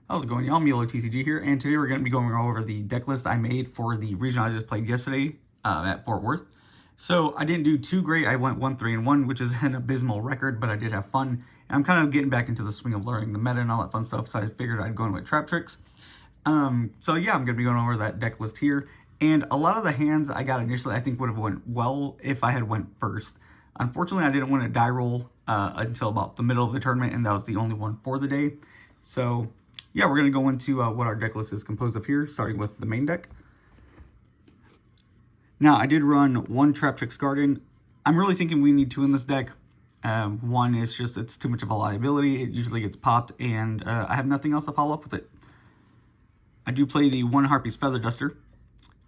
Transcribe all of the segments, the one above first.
How's it going, y'all? Milo TCG here, and today we're going to be going over the deck list I made for the region I just played yesterday at Fort Worth. So I didn't do too great. I went 1-3-1, which is an abysmal record, but I did have fun. And I'm kind of getting back into the swing of learning the meta and all that fun stuff, so I figured I'd go in with Traprix. So yeah, I'm going to be going over that deck list here. And a lot of the hands I got initially I think would have went well if I had went first. Unfortunately, I didn't win a die roll until about the middle of the tournament, and that was the only one for the day. So yeah, we're going to go into what our deck list is composed of here, starting with the main deck. Now, I did run one Traprix Garden. I'm really thinking we need two in this deck. One is just, it's too much of a liability. It usually gets popped, and I have nothing else to follow up with it. I do play the one Harpy's Feather Duster.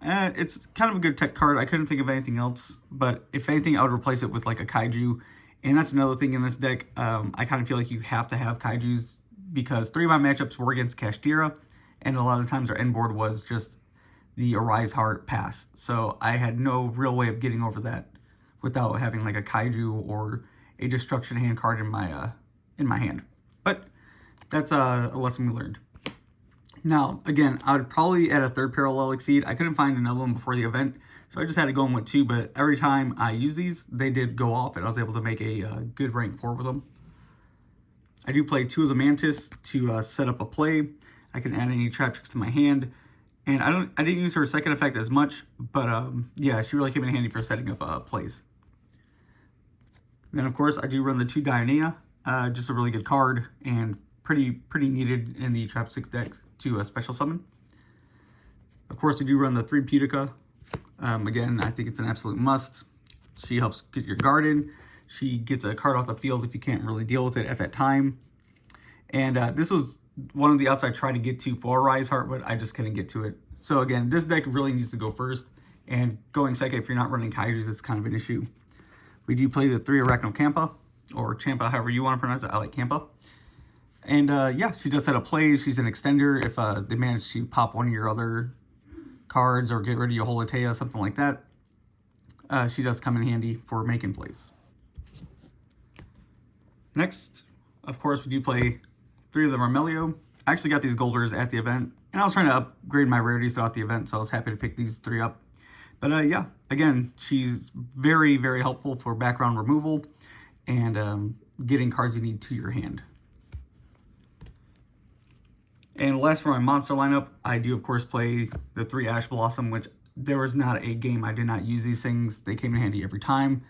It's kind of a good tech card. I couldn't think of anything else, but if anything, I would replace it with like a Kaiju. And that's another thing in this deck. I kind of feel like you have to have Kaijus, because 3 of my matchups were against Kashtira, and a lot of times our end board was just the Arise Heart pass. So I had no real way of getting over that without having like a Kaiju or a Destruction hand card in my hand. But that's a lesson we learned. Now, again, I would probably add a third parallel exceed. I couldn't find another one before the event, so I just had to go in with 2, but every time I use these, they did go off, and I was able to make a good rank 4 with them. I do play 2 of the Mantis to set up a play. I can add any Traprix to my hand. And I didn't use her second effect as much, but yeah, she really came in handy for setting up plays. Then, of course, I do run the 2 Dionea, just a really good card, and pretty needed in the Trap 6 decks to special summon. Of course, I do run the 3 Pudica. Again, I think it's an absolute must. She helps get your garden. She gets a card off the field if you can't really deal with it at that time. And this was one of the outs I tried to get to for Rise Heart, but I just couldn't get to it. So again, this deck really needs to go first. And going second, if you're not running Kaijus, it's kind of an issue. We do play the 3 Arachnocampa, or Champa, however you want to pronounce it. I like Campa. And yeah, she does set up plays. She's an extender if they manage to pop one of your other cards or get rid of your Holotea, something like that. She does come in handy for making plays. Next, of course, we do play 3 of the Marmelio. I actually got these Golders at the event, and I was trying to upgrade my rarities throughout the event, so I was happy to pick these 3 up. But yeah, again, she's very helpful for background removal and getting cards you need to your hand. And last for my monster lineup, I do, of course, play the 3 Ash Blossom, which there was not a game I did not use these things. They came in handy every time.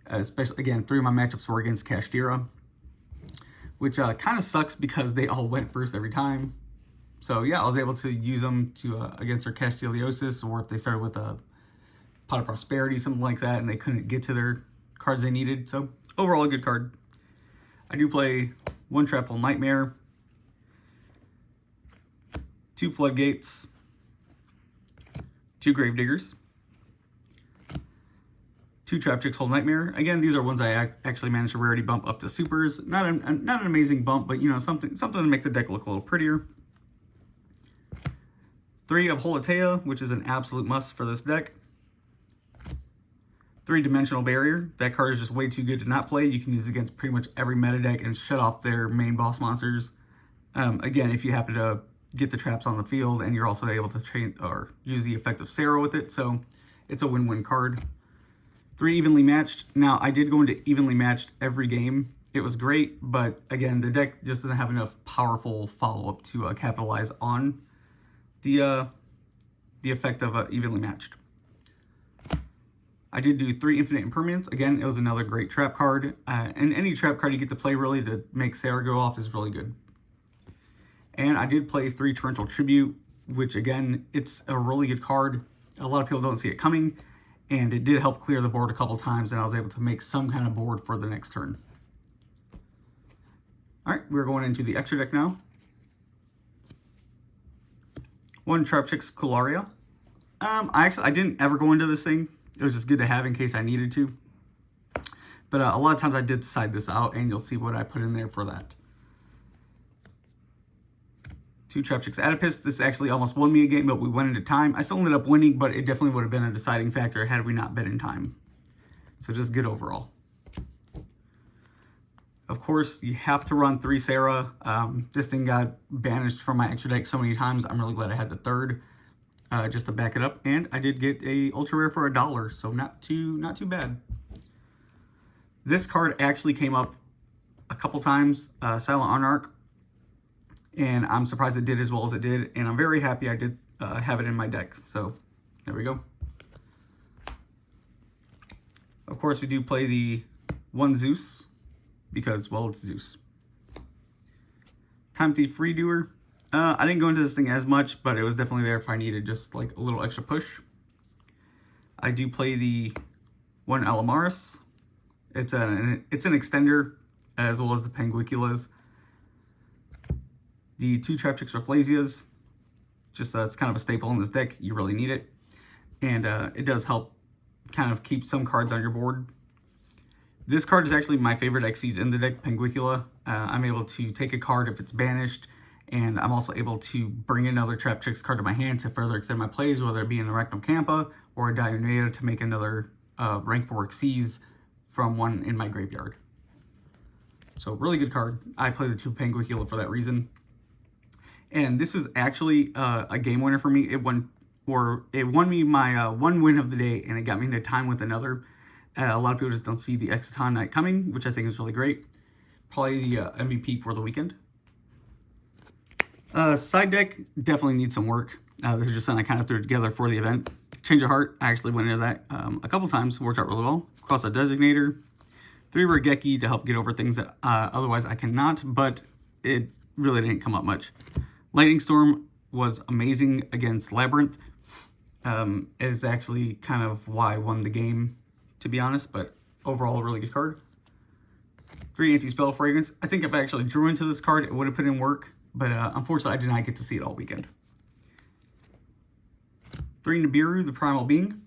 Especially, again, 3 of my matchups were against Kashtira, which kind of sucks because they all went first every time. So yeah, I was able to use them to against their Castiliosis, or if they started with a Pot of Prosperity, something like that, and they couldn't get to their cards they needed. So overall, a good card. I do play 1 Trapple Nightmare, 2 Floodgates, 2 Gravediggers, 2 Traprix Whole Nightmare. Again, these are ones I actually managed to rarity bump up to supers. Not an amazing bump, but you know, something to make the deck look a little prettier. 3 of Holotea, which is an absolute must for this deck. 3 Dimensional Barrier. That card is just way too good to not play. You can use it against pretty much every meta deck and shut off their main boss monsters. Again, if you happen to get the traps on the field, and you're also able to train or use the effect of Sarrow with it, so it's a win-win card. 3 Evenly Matched. Now, I did go into Evenly Matched every game. It was great, but again, the deck just doesn't have enough powerful follow-up to capitalize on the effect of Evenly Matched. I did do 3 Infinite Impermanence. Again, it was another great trap card. And any trap card you get to play really to make Sarah go off is really good. And I did play 3 Torrential Tribute, which again, it's a really good card. A lot of people don't see it coming, and it did help clear the board a couple times, and I was able to make some kind of board for the next turn. All right, we're going into the extra deck now. 1 Traprix Cularia. I didn't ever go into this thing. It was just good to have in case I needed to. But a lot of times I did side this out, and you'll see what I put in there for that. 2 Traprix Adipus. This actually almost won me a game, but we went into time. I still ended up winning, but it definitely would have been a deciding factor had we not been in time. So just good overall. Of course, you have to run 3 Sarah. This thing got banished from my extra deck so many times. I'm really glad I had the 3rd just to back it up. And I did get a ultra rare for $1, so not too bad. This card actually came up a couple times, Silent Anarch, and I'm surprised it did as well as it did, and I'm very happy I did have it in my deck. So there we go. Of course, we do play the 1 Zeus, because, well, it's Zeus. Time Thief Freedoer. I didn't go into this thing as much, but it was definitely there if I needed just like a little extra push. I do play the 1 Alamaris. It's an extender, as well as the Penguiculas. The 2 Traprix Rafflesias. Just it's kind of a staple in this deck. You really need it. And it does help kind of keep some cards on your board. This card is actually my favorite Xyz in the deck, Penguicula. I'm able to take a card if it's banished, and I'm also able to bring another Traprix card to my hand to further extend my plays, whether it be an Arachnocampa or a Dionysia to make another rank 4 Xyz from one in my graveyard. So really good card. I play the 2 Penguicula for that reason. And this is actually a game winner for me. It won me my 1 win of the day, and it got me into time with another. A lot of people just don't see the Exciton Knight coming, which I think is really great. Probably the MVP for the weekend. Side deck definitely needs some work. This is just something I kind of threw together for the event. Change of Heart, I actually went into that a couple times. Worked out really well. Cross a Designator. 3 Regeki to help get over things that otherwise I cannot, but it really didn't come up much. Lightning Storm was amazing against Labyrinth. It is actually kind of why I won the game, to be honest, but overall a really good card. 3 Anti-Spell Fragrance. I think if I actually drew into this card, it would have put in work, but unfortunately I did not get to see it all weekend. 3 Nibiru, the Primal Being.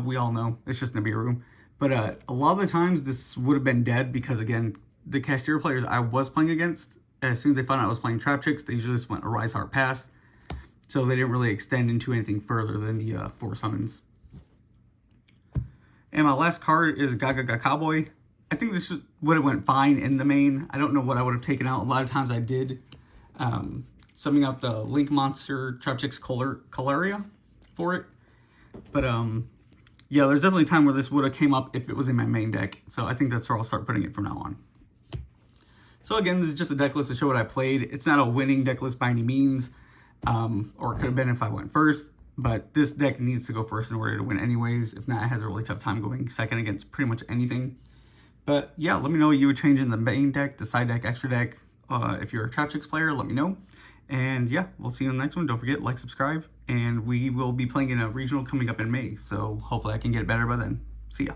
We all know it's just Nibiru, but a lot of the times this would have been dead because, again, the Kashtira players I was playing against, as soon as they found out I was playing Traprix, they usually just went Arise Heart Pass, so they didn't really extend into anything further than the 4 summons. And my last card is Gaga Cowboy. I think this would have went fine in the main. I don't know what I would have taken out. A lot of times I did summing out the Link Monster Traprix Colaria for it. But yeah, there's definitely a time where this would have came up if it was in my main deck. So I think that's where I'll start putting it from now on. So again, this is just a deck list to show what I played. It's not a winning deck list by any means. Or it could have been if I went first. But this deck needs to go first in order to win anyways. If not, it has a really tough time going second against pretty much anything. But yeah, let me know what you would change in the main deck, the side deck, extra deck. If you're a Traprix player, let me know. And yeah, we'll see you in the next one. Don't forget, like, subscribe. And we will be playing in a regional coming up in May. So hopefully I can get better by then. See ya.